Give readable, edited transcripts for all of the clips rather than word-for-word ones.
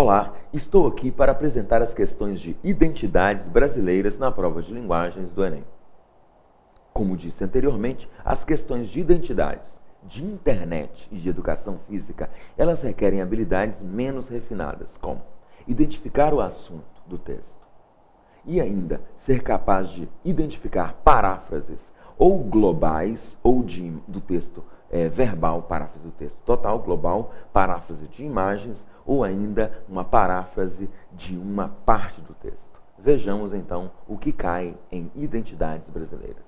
Olá, estou aqui para apresentar as questões de identidades brasileiras na prova de linguagens do Enem. Como disse anteriormente, as questões de identidades, de internet e de educação física, elas requerem habilidades menos refinadas, como identificar o assunto do texto e ainda ser capaz de identificar paráfrases ou globais ou do texto verbal, paráfrase do texto total, global, paráfrase de imagens ou ainda uma paráfrase de uma parte do texto. Vejamos então o que cai em identidades brasileiras.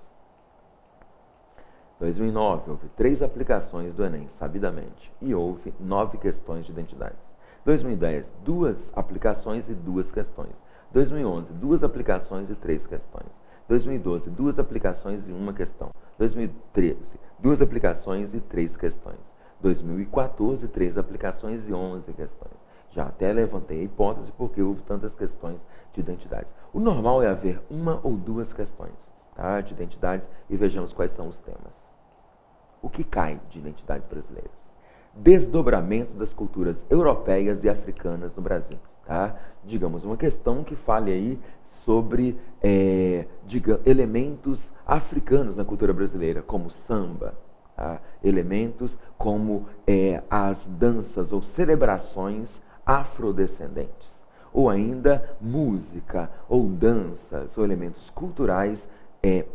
2009, houve 3 aplicações do Enem, sabidamente, e houve 9 questões de identidades. 2010, 2 aplicações e 2 questões. 2011, 2 aplicações e 3 questões. 2012, 2 aplicações e 1 questão. 2013, 2 aplicações e 3 questões. 2014, 3 aplicações e 11 questões. Já até levantei a hipótese porque houve tantas questões de identidades. O normal é haver 1 ou 2 questões, tá, de identidades, e vejamos quais são os temas. O que cai de identidades brasileiras? Desdobramentos das culturas europeias e africanas no Brasil. Tá? Digamos, uma questão que fale aí sobre elementos africanos na cultura brasileira, como samba, tá? Elementos como as danças ou celebrações afrodescendentes, ou ainda música ou danças ou elementos culturais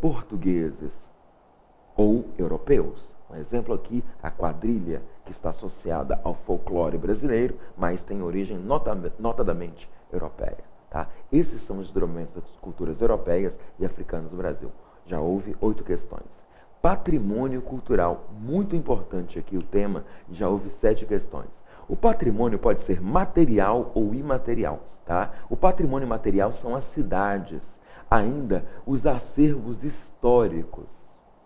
portugueses ou europeus. Um exemplo aqui, a quadrilha, que está associada ao folclore brasileiro, mas tem origem notadamente europeia. Tá? Esses são os desdobramentos das culturas europeias e africanas do Brasil. Já houve 8 questões. Patrimônio cultural, muito importante aqui o tema, já houve 7 questões. O patrimônio pode ser material ou imaterial. Tá? O patrimônio material são as cidades, ainda os acervos históricos.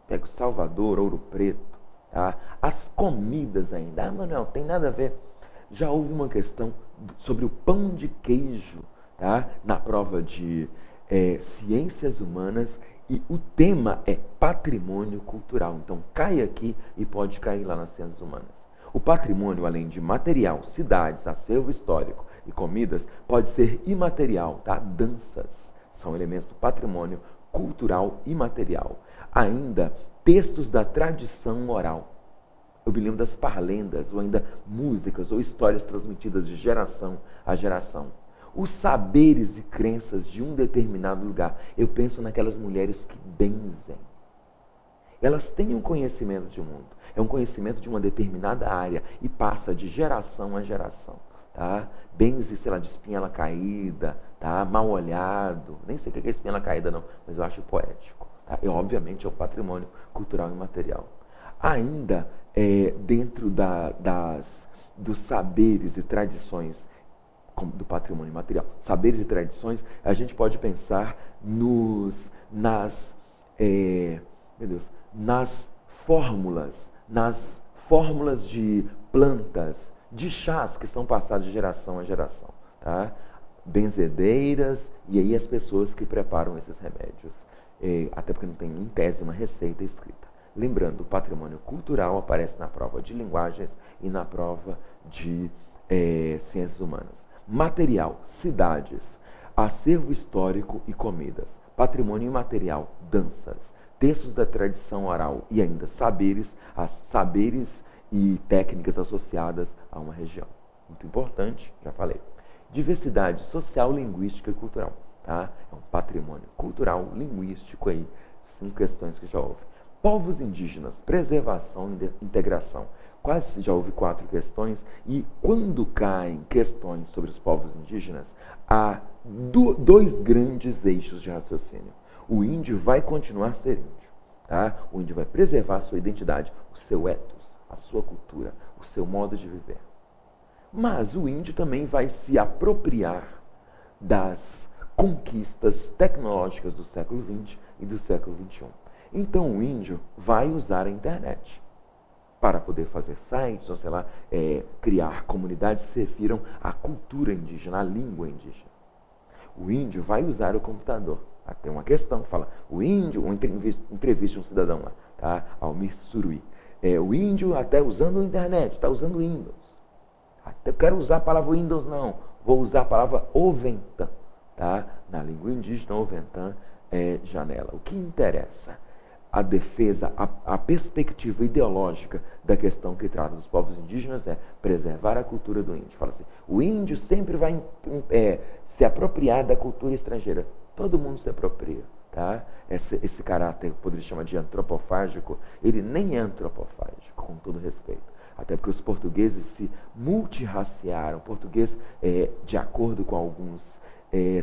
Pega Salvador, Ouro Preto. Tá? As comidas ainda. Ah, Manuel, tem nada a ver. Já houve uma questão sobre o pão de queijo, tá? Na prova de ciências humanas, e o tema é patrimônio cultural. Então cai aqui e pode cair lá nas ciências humanas. O patrimônio, além de material, cidades, acervo histórico e comidas, pode ser imaterial, tá? Danças são elementos do patrimônio cultural imaterial. Ainda textos da tradição oral. Eu me lembro das parlendas, ou ainda músicas ou histórias transmitidas de geração a geração. Os saberes e crenças de um determinado lugar. Eu penso naquelas mulheres que benzem. Elas têm um conhecimento de mundo. É um conhecimento de uma determinada área e passa de geração a geração. Tá? Benze, sei lá, de espinhela caída, tá? Mal olhado. Nem sei o que é espinhela caída não, mas eu acho poético. Tá? E obviamente é o patrimônio cultural e material. Ainda dentro dos saberes e tradições do patrimônio material, saberes e tradições, a gente pode pensar nas fórmulas de plantas, de chás que são passados de geração a geração. Tá? Benzedeiras, e aí as pessoas que preparam esses remédios. Até porque não tem em tese uma receita escrita. Lembrando, o patrimônio cultural aparece na prova de linguagens e na prova de ciências humanas. Material, cidades, acervo histórico e comidas. Patrimônio imaterial, danças, textos da tradição oral e ainda saberes e técnicas associadas a uma região. Muito importante, já falei. Diversidade social, linguística e cultural. Tá? É um patrimônio cultural, linguístico aí. São questões que já houve. Povos indígenas, preservação e integração. Quase já houve 4 questões, e quando caem questões sobre os povos indígenas, há 2 grandes eixos de raciocínio. O índio vai continuar a ser índio. Tá? O índio vai preservar a sua identidade, o seu ethos, a sua cultura, o seu modo de viver. Mas o índio também vai se apropriar das conquistas tecnológicas do século XX e do século XXI. Então o índio vai usar a internet para poder fazer sites, ou sei lá, criar comunidades que se refiram à cultura indígena, à língua indígena. O índio vai usar o computador. Tem uma questão que fala, o índio, uma entrevista de um cidadão lá, tá? Almir Surui. O índio até usando a internet, está usando Windows. Até eu quero usar a palavra Windows não. Vou usar a palavra Oventã, tá? Na língua indígena, Oventã é janela. O que interessa? A defesa, a perspectiva ideológica da questão que trata dos povos indígenas é preservar a cultura do índio. Fala assim, o índio sempre vai se apropriar da cultura estrangeira. Todo mundo se apropria, tá? Esse caráter, poderia chamar de antropofágico, ele nem é antropofágico, com todo respeito. Até porque os portugueses se multirraciaram. O português, de acordo com alguns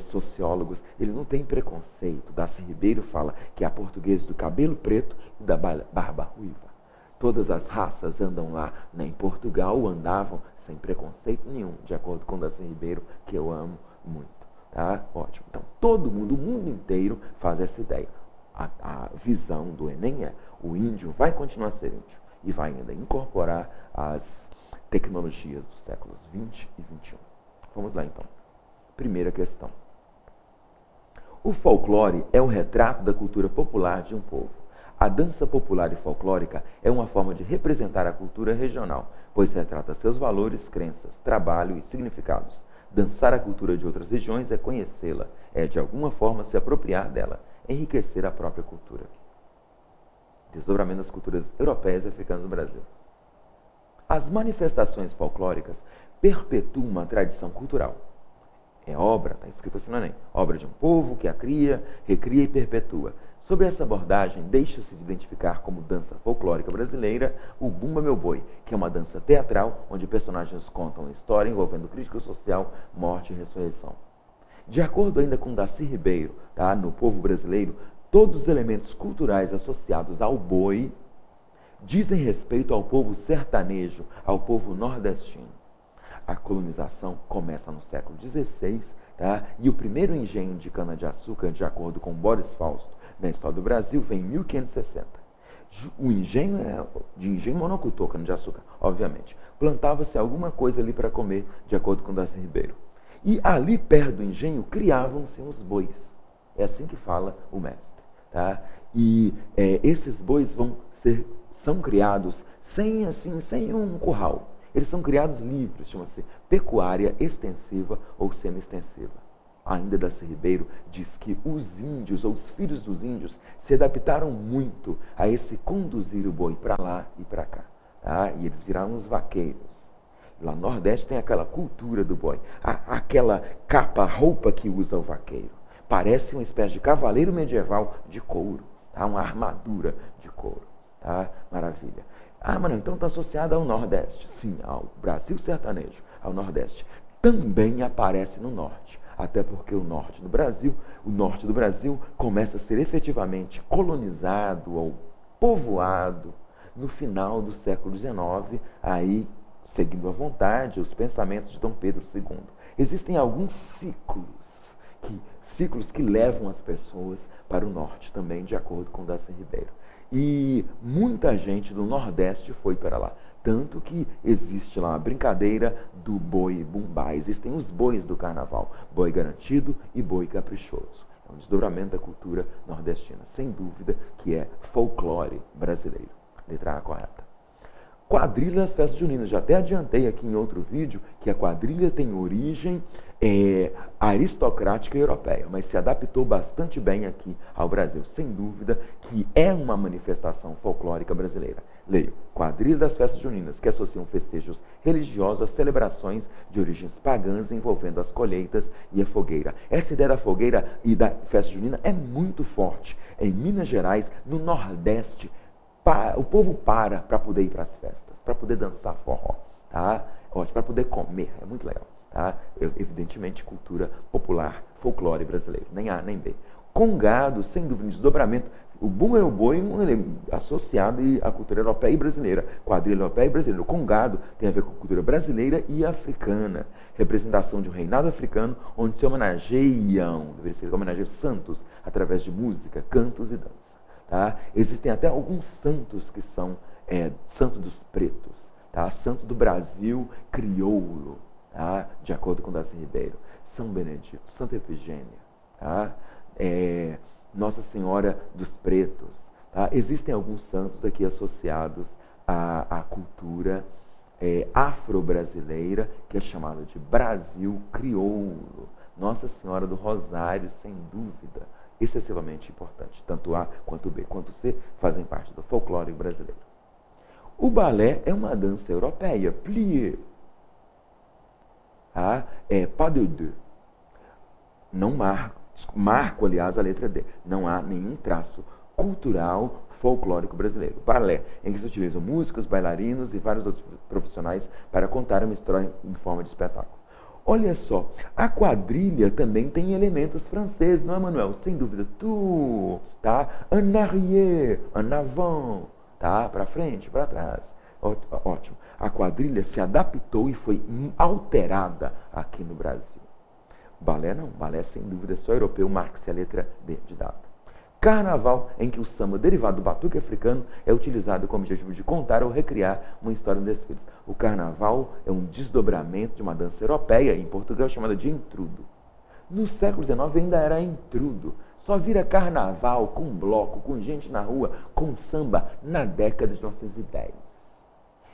sociólogos, ele não tem preconceito. Darcy Ribeiro fala que há português do cabelo preto e da barba ruiva. Todas as raças andam lá, né, em Portugal, andavam sem preconceito nenhum, de acordo com Darcy Ribeiro, que eu amo muito. Tá? Ótimo. Então, todo mundo, o mundo inteiro faz essa ideia. A visão do Enem é: o índio vai continuar a ser índio e vai ainda incorporar as tecnologias dos séculos 20 e 21. Vamos lá, então. Primeira questão. O folclore é o retrato da cultura popular de um povo. A dança popular e folclórica é uma forma de representar a cultura regional, pois retrata seus valores, crenças, trabalho e significados. Dançar a cultura de outras regiões é conhecê-la, é de alguma forma se apropriar dela, enriquecer a própria cultura. Desdobramento das culturas europeias e africanas no Brasil. As manifestações folclóricas perpetuam uma tradição cultural. É obra, está escrito assim no Enem, obra de um povo que a cria, recria e perpetua. Sobre essa abordagem, deixa-se de identificar como dança folclórica brasileira o Bumba Meu Boi, que é uma dança teatral onde personagens contam uma história envolvendo crítica social, morte e ressurreição. De acordo ainda com Darcy Ribeiro, tá, no povo brasileiro, todos os elementos culturais associados ao boi dizem respeito ao povo sertanejo, ao povo nordestino. A colonização começa no século XVI, tá? E o primeiro engenho de cana-de-açúcar, de acordo com Boris Fausto, na história do Brasil, vem em 1560. O engenho é de engenho monocultor, cana-de-açúcar, obviamente. Plantava-se alguma coisa ali para comer, de acordo com Darcy Ribeiro. E ali perto do engenho criavam-se os bois. É assim que fala o mestre. Tá? E esses bois são criados sem um curral. Eles são criados livres, chama-se pecuária extensiva ou semi-extensiva. Ainda Darcy Ribeiro diz que os índios, ou os filhos dos índios, se adaptaram muito a esse conduzir o boi para lá e para cá. Tá? E eles viraram os vaqueiros. Lá no Nordeste tem aquela cultura do boi, aquela capa, roupa que usa o vaqueiro. Parece uma espécie de cavaleiro medieval de couro, tá? Uma armadura de couro. Tá? Maravilha. Ah, mano, então está associado ao Nordeste. Sim, ao Brasil sertanejo, ao Nordeste. Também aparece no Norte. Até porque o norte do Brasil começa a ser efetivamente colonizado ou povoado no final do século XIX, aí seguindo à vontade os pensamentos de Dom Pedro II. Existem alguns ciclos que levam as pessoas para o norte também, de acordo com Darcy Ribeiro. E muita gente do Nordeste foi para lá. Tanto que existe lá a brincadeira do boi bumbá. Existem os bois do carnaval. Boi garantido e boi caprichoso. É um desdobramento da cultura nordestina. Sem dúvida que é folclore brasileiro. Letra A correta. Quadrilha das festas juninas. Já até adiantei aqui em outro vídeo que a quadrilha tem origem aristocrática europeia, mas se adaptou bastante bem aqui ao Brasil. Sem dúvida que é uma manifestação folclórica brasileira. Leio. Quadrilha das festas juninas, que associam festejos religiosos às celebrações de origens pagãs envolvendo as colheitas e a fogueira. Essa ideia da fogueira e da festa junina é muito forte. Em Minas Gerais, no Nordeste, o povo para poder ir para as festas, para poder dançar forró, tá? Para poder comer, é muito legal. Tá? Evidentemente, cultura popular, folclore brasileiro. Nem A, nem B. Congado, sem dúvida, desdobramento. O Bumba Meu Boi é associado à cultura europeia e brasileira. Quadrilha europeia e brasileira. O Congado tem a ver com a cultura brasileira e africana. Representação de um reinado africano onde se homenageiam, deveria ser homenageiam santos, através de música, cantos e dança. Tá? Existem até alguns santos que são santo dos pretos. Tá? Santo do Brasil crioulo. Tá? De acordo com Darcy Ribeiro, São Benedito, Santa Efigênia, tá? Nossa Senhora dos Pretos. Tá? Existem alguns santos aqui associados à cultura afro-brasileira, que é chamada de Brasil crioulo. Nossa Senhora do Rosário, sem dúvida, excessivamente importante. Tanto A quanto B quanto C fazem parte do folclore brasileiro. O balé é uma dança europeia, plié. Pas de deux. Não marco, aliás, a letra D. Não há nenhum traço cultural folclórico brasileiro. Balé, em que se utilizam músicos, bailarinos e vários outros profissionais para contar uma história em forma de espetáculo. Olha só, a quadrilha também tem elementos franceses, não é, Manuel? Sem dúvida. Tu, tá? En arrière, en avant, tá? Para frente, para trás. Ótimo. A quadrilha se adaptou e foi alterada aqui no Brasil. Balé não, balé sem dúvida é só europeu, marque-se a letra D de dado. Carnaval, em que o samba derivado do batuque africano é utilizado como objetivo de contar ou recriar uma história em desfiles. O carnaval é um desdobramento de uma dança europeia, em Portugal chamada de intrudo. No século XIX ainda era intrudo. Só vira carnaval com bloco, com gente na rua, com samba, na década de 1910.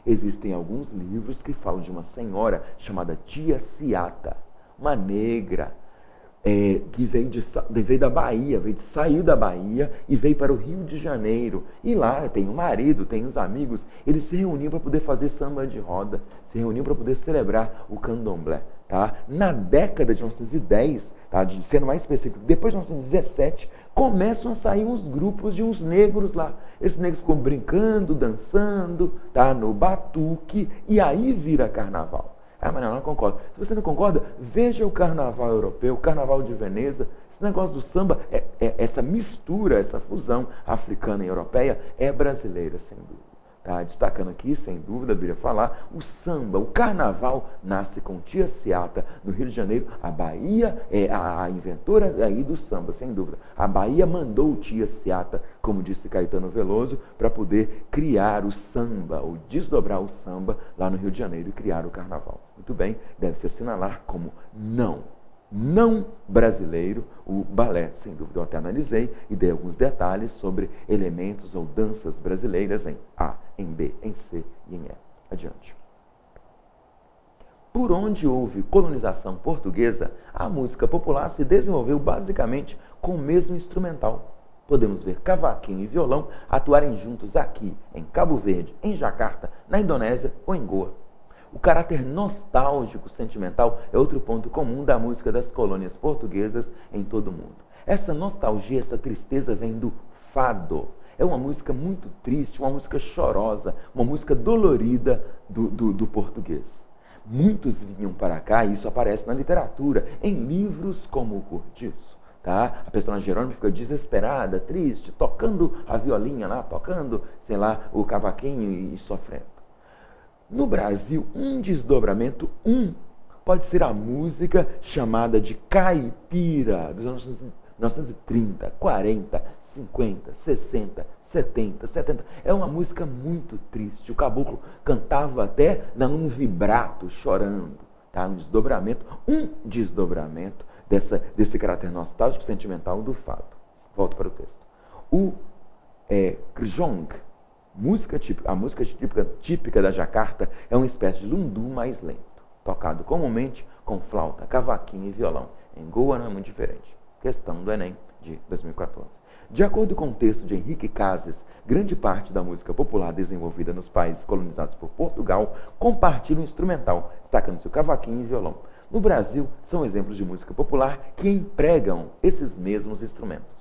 Existem alguns livros que falam de uma senhora chamada Tia Ciata, uma negra, que veio da Bahia, saiu da Bahia e veio para o Rio de Janeiro. E lá tem o marido, tem os amigos, eles se reuniam para poder fazer samba de roda, se reuniam para poder celebrar o candomblé. Tá? Na década de 1910, tá? Sendo mais específico, depois de 1917, começam a sair uns grupos de uns negros lá. Esses negros ficam brincando, dançando, tá? No batuque, e aí vira carnaval. Mas não concordo. Se você não concorda, veja o carnaval europeu, o carnaval de Veneza. Esse negócio do samba, essa mistura, essa fusão africana e europeia é brasileira, sem dúvida. Tá? Destacando aqui, sem dúvida, eu iria falar, o samba, o carnaval nasce com Tia Ciata, no Rio de Janeiro. A Bahia é a inventora aí do samba, sem dúvida. A Bahia mandou Tia Ciata, como disse Caetano Veloso, para poder criar o samba, ou desdobrar o samba lá no Rio de Janeiro e criar o carnaval. Muito bem, deve-se assinalar como não brasileiro, o balé, sem dúvida. Eu até analisei e dei alguns detalhes sobre elementos ou danças brasileiras em A, em B, em C e em E. Adiante. Por onde houve colonização portuguesa, a música popular se desenvolveu basicamente com o mesmo instrumental. Podemos ver cavaquinho e violão atuarem juntos aqui, em Cabo Verde, em Jacarta, na Indonésia ou em Goa. O caráter nostálgico, sentimental, é outro ponto comum da música das colônias portuguesas em todo o mundo. Essa nostalgia, essa tristeza vem do fado. É uma música muito triste, uma música chorosa, uma música dolorida do português. Muitos vinham para cá, e isso aparece na literatura, em livros como o Cortiço. Tá? A personagem Jerônimo fica desesperada, triste, tocando a violinha lá, tocando, sei lá, o cavaquinho e sofrendo. No Brasil, um desdobramento, pode ser a música chamada de caipira, dos anos 1930, 40, 50, 60, 70, 70. É uma música muito triste. O caboclo cantava até num vibrato, chorando. Tá? Um desdobramento desse caráter nostálgico, sentimental do fado. Volto para o texto. O Krjong, a música típica da Jacarta, é uma espécie de lundu mais lento, tocado comumente com flauta, cavaquinho e violão. Em Goa não é muito diferente. Questão do Enem de 2014. De acordo com o texto de Henrique Cases, grande parte da música popular desenvolvida nos países colonizados por Portugal compartilha o instrumental, destacando-se o cavaquinho e violão. No Brasil, são exemplos de música popular que empregam esses mesmos instrumentos.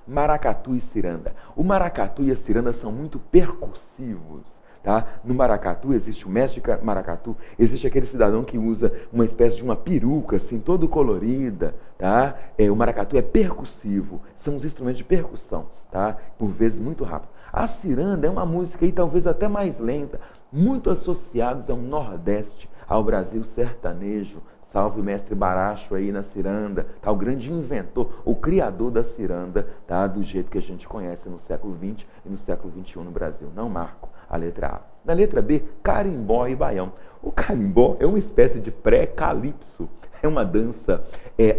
Maracatu e ciranda. O maracatu e a ciranda são muito percussivos. Tá? No maracatu, existe o mestre de maracatu, existe aquele cidadão que usa uma espécie de uma peruca, assim, todo colorida. Tá? O maracatu é percussivo, são os instrumentos de percussão, tá? Por vezes muito rápido. A ciranda é uma música aí, talvez até mais lenta, muito associados ao Nordeste, ao Brasil sertanejo. Salve o mestre Baracho aí na ciranda, tá? O grande inventor, o criador da ciranda, tá? Do jeito que a gente conhece no século XX e no século XXI no Brasil. Não marco a letra A. Na letra B, carimbó e baião. O carimbó é uma espécie de pré-calipso. É uma dança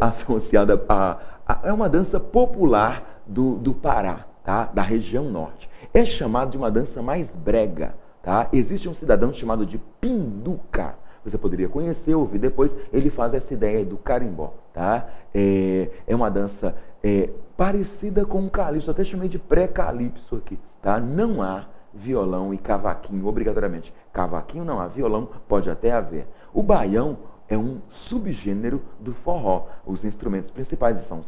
associada é uma dança popular do Pará, tá? Da região norte. É chamado de uma dança mais brega. tá? Existe um cidadão chamado de pinduca. Você poderia conhecer, ouvir depois, ele faz essa ideia do carimbó, tá? É uma dança parecida com o calypso, até chamei de pré-calypso aqui, tá? Não há violão e cavaquinho, obrigatoriamente. Cavaquinho não há, violão pode até haver. O baião é um subgênero do forró. Os instrumentos principais são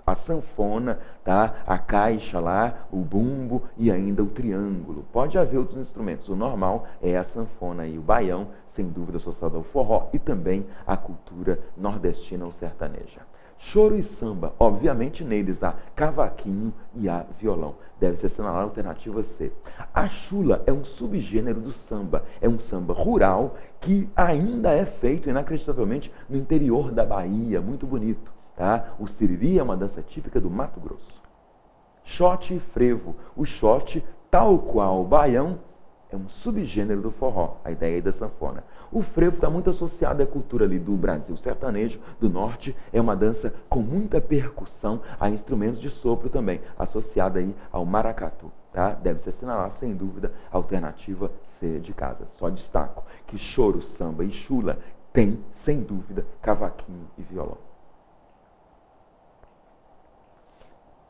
a sanfona, tá? A caixa lá, o bumbo e ainda o triângulo. Pode haver outros instrumentos. O normal é a sanfona e o baião, sem dúvida associado ao forró e também à cultura nordestina ou sertaneja. Choro e samba, obviamente neles há cavaquinho e há violão. Deve-se assinalar a alternativa C. A chula é um subgênero do samba. É um samba rural que ainda é feito, inacreditavelmente, no interior da Bahia. Muito bonito. Tá? O siriri é uma dança típica do Mato Grosso. Xote e frevo. O xote, tal qual o baião, é um subgênero do forró, a ideia aí da sanfona. O frevo está muito associado à cultura ali do Brasil sertanejo, do norte, é uma dança com muita percussão, a instrumentos de sopro também, associada aí ao maracatu. Tá? Deve-se assinalar, sem dúvida, a alternativa C de casa. Só destaco que choro, samba e chula tem, sem dúvida, cavaquinho e violão.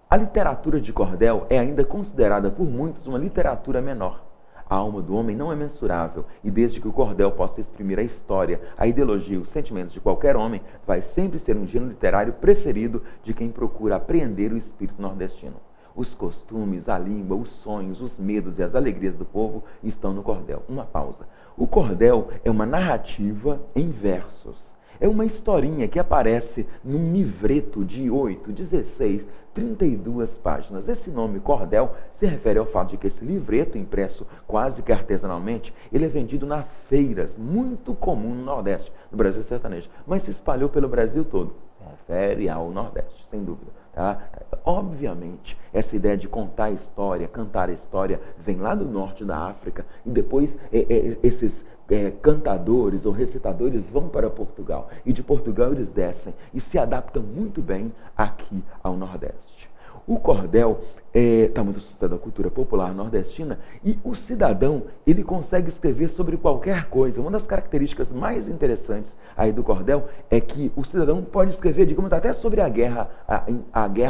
A literatura de cordel é ainda considerada por muitos uma literatura menor. A alma do homem não é mensurável, e desde que o cordel possa exprimir a história, a ideologia e os sentimentos de qualquer homem, vai sempre ser um gênero literário preferido de quem procura apreender o espírito nordestino. Os costumes, a língua, os sonhos, os medos e as alegrias do povo estão no cordel. Uma pausa. O cordel é uma narrativa em versos. É uma historinha que aparece num livreto de 8, 16, 32 páginas. Esse nome cordel se refere ao fato de que esse livreto, impresso quase que artesanalmente, ele é vendido nas feiras, muito comum no Nordeste, no Brasil sertanejo, mas se espalhou pelo Brasil todo. Se refere ao Nordeste, sem dúvida. Tá? Obviamente, essa ideia de contar a história, cantar a história, vem lá do norte da África e depois esses cantadores ou recitadores vão para Portugal. E de Portugal eles descem e se adaptam muito bem aqui ao Nordeste. O cordel está muito associado à cultura popular nordestina e o cidadão ele consegue escrever sobre qualquer coisa. Uma das características mais interessantes aí do cordel é que o cidadão pode escrever, digamos, até sobre a guerra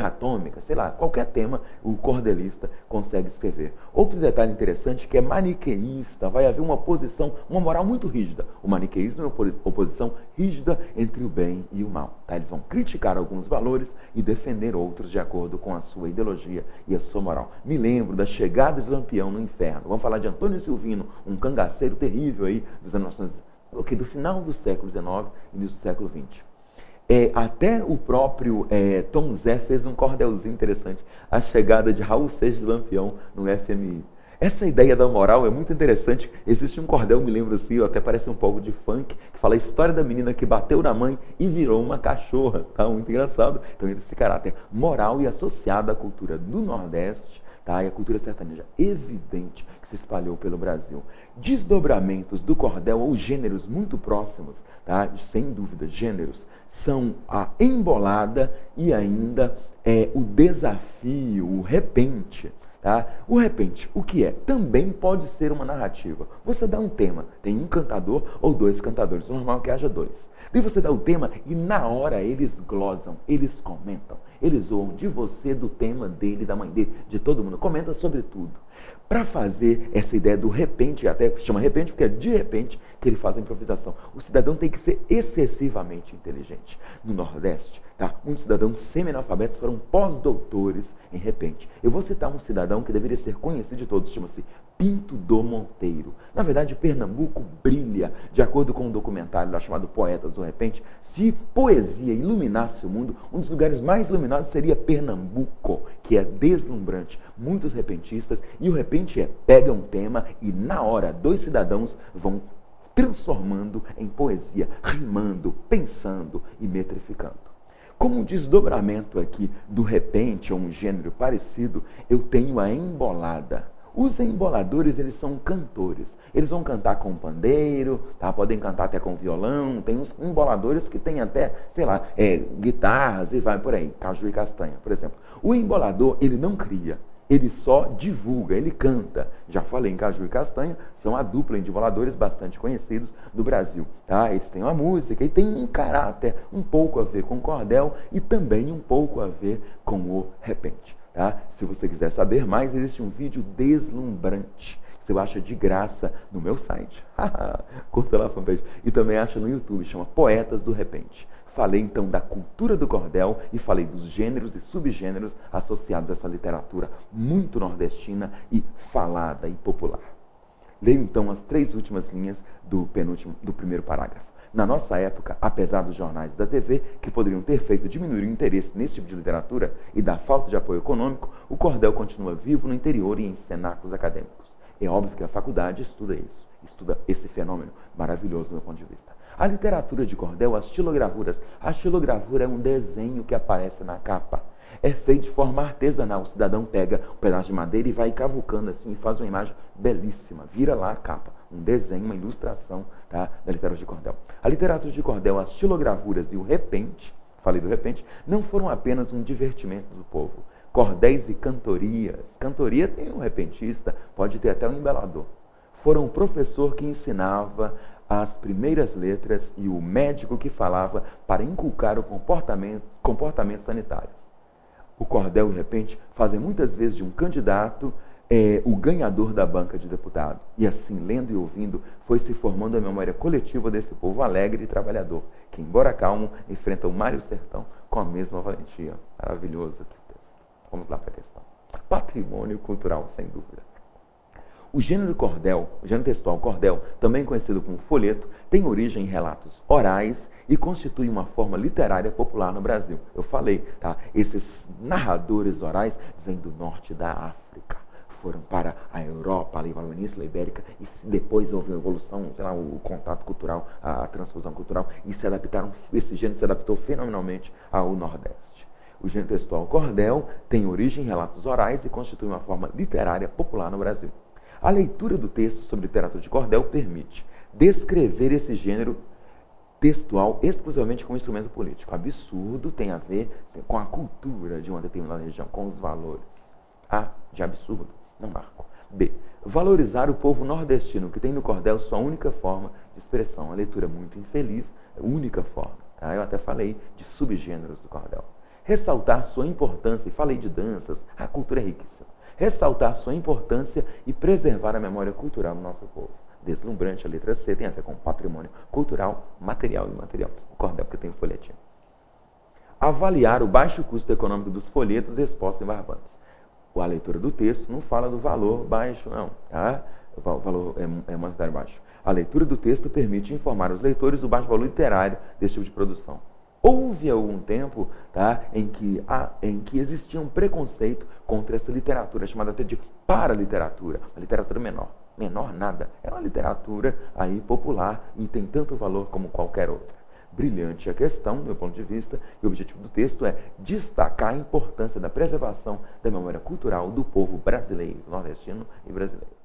atômica, sei lá, qualquer tema o cordelista consegue escrever. Outro detalhe interessante que é maniqueísta, vai haver uma posição, uma moral muito rígida. O maniqueísmo é uma oposição rígida entre o bem e o mal. Tá? Eles vão criticar alguns valores e defender outros de acordo com a sua ideologia e a sua moral. Me lembro da chegada de Lampião no inferno. Vamos falar de Antônio Silvino, um cangaceiro terrível aí dos anos do final do século XIX e início do século XX. Até o próprio Tom Zé fez um cordelzinho interessante, a chegada de Raul Seixas de Lampião no FMI. Essa ideia da moral é muito interessante. Existe um cordel, me lembro assim, até parece um pouco de funk, que fala a história da menina que bateu na mãe e virou uma cachorra. Tá? Muito engraçado. Então, esse caráter moral e associado à cultura do Nordeste, tá? E a cultura sertaneja evidente que se espalhou pelo Brasil. Desdobramentos do cordel ou gêneros muito próximos, tá? Sem dúvida, gêneros, são a embolada e ainda o desafio, o repente. Tá? O repente, o que é? Também pode ser uma narrativa. Você dá um tema, tem um cantador ou dois cantadores, normal que haja dois. Daí você dá o tema e na hora eles glosam, eles comentam, eles zoam de você, do tema dele, da mãe dele, de todo mundo, comenta sobre tudo. Para fazer essa ideia do repente, até chama repente porque é de repente que ele faz a improvisação. O cidadão tem que ser excessivamente inteligente. No Nordeste, tá? Muitos cidadãos semi-analfabetos foram pós-doutores em repente. Eu vou citar um cidadão que deveria ser conhecido de todos, chama-se Pinto do Monteiro. Na verdade, Pernambuco brilha, de acordo com um documentário lá chamado Poetas do Repente. Se poesia iluminasse o mundo, um dos lugares mais iluminados seria Pernambuco, que é deslumbrante. Muitos repentistas, e o repente pega um tema e na hora, dois cidadãos vão transformando em poesia, rimando, pensando e metrificando. Como um desdobramento aqui do repente, ou um gênero parecido, eu tenho a embolada. Os emboladores, eles são cantores. Eles vão cantar com pandeiro, tá? Podem cantar até com violão. Tem uns emboladores que tem até, sei lá, guitarras e vai por aí, caju e castanha, por exemplo. O embolador, ele não cria. Ele só divulga, ele canta. Já falei em Caju e Castanha, são a dupla de voladores bastante conhecidos do Brasil. Tá? Eles têm uma música e tem um caráter um pouco a ver com o cordel e também um pouco a ver com o repente. Tá? Se você quiser saber mais, existe um vídeo deslumbrante. Você acha de graça no meu site. Curta lá a fanpage. E também acha no YouTube, chama Poetas do Repente. Falei então da cultura do cordel e falei dos gêneros e subgêneros associados a essa literatura muito nordestina e falada e popular. Leio então as 3 últimas linhas do primeiro parágrafo. Na nossa época, apesar dos jornais da TV, que poderiam ter feito diminuir o interesse nesse tipo de literatura e da falta de apoio econômico, o cordel continua vivo no interior e em cenáculos acadêmicos. É óbvio que a faculdade estuda isso, estuda esse fenômeno maravilhoso do meu ponto de vista. A literatura de cordel, as xilogravuras. A xilogravura é um desenho que aparece na capa. É feito de forma artesanal. O cidadão pega um pedaço de madeira e vai cavucando assim e faz uma imagem belíssima. Vira lá a capa. Um desenho, uma ilustração, tá, da literatura de cordel. A literatura de cordel, as xilogravuras e o repente, falei do repente, não foram apenas um divertimento do povo. Cordéis e cantorias. Cantoria tem um repentista, pode ter até um embalador. Foram o professor que ensinava as primeiras letras e o médico que falava para inculcar o comportamentos sanitários. O cordel e o repente fazem muitas vezes de um candidato o ganhador da banca de deputado. E assim, lendo e ouvindo, foi se formando a memória coletiva desse povo alegre e trabalhador, que, embora calmo, enfrenta o mar e o sertão com a mesma valentia. Maravilhoso aqui o texto. Vamos lá para a questão. Patrimônio cultural, sem dúvida. O gênero cordel, o gênero textual cordel, também conhecido como folheto, tem origem em relatos orais e constitui uma forma literária popular no Brasil. Eu falei, tá? Esses narradores orais vêm do norte da África, foram para a Europa, ali para a Península Ibérica, e depois houve a evolução, sei lá, o contato cultural, a transfusão cultural, e se adaptaram, esse gênero se adaptou fenomenalmente ao Nordeste. O gênero textual cordel tem origem em relatos orais e constitui uma forma literária popular no Brasil. A leitura do texto sobre literatura de cordel permite descrever esse gênero textual exclusivamente como instrumento político. Absurdo tem a ver com a cultura de uma determinada região, com os valores. A, de absurdo, não marco. B, valorizar o povo nordestino, que tem no cordel sua única forma de expressão. Uma leitura muito infeliz, única forma. Tá? Eu até falei de subgêneros do cordel. Ressaltar sua importância, e falei de danças, a cultura é riquíssima. Ressaltar sua importância e preservar a memória cultural do nosso povo. Deslumbrante, a letra C tem a ver com patrimônio cultural, material e imaterial. O cordel, porque tem o folhetinho. Avaliar o baixo custo econômico dos folhetos expostos em Barbados. A leitura do texto não fala do valor baixo, não. Tá? O valor é monetário baixo. A leitura do texto permite informar os leitores do baixo valor literário desse tipo de produção. Houve algum tempo, tá, em que existia um preconceito contra essa literatura, chamada até de paraliteratura, uma literatura menor. Menor nada, é uma literatura aí popular e tem tanto valor como qualquer outra. Brilhante a questão, do meu ponto de vista, e o objetivo do texto é destacar a importância da preservação da memória cultural do povo brasileiro, nordestino e brasileiro.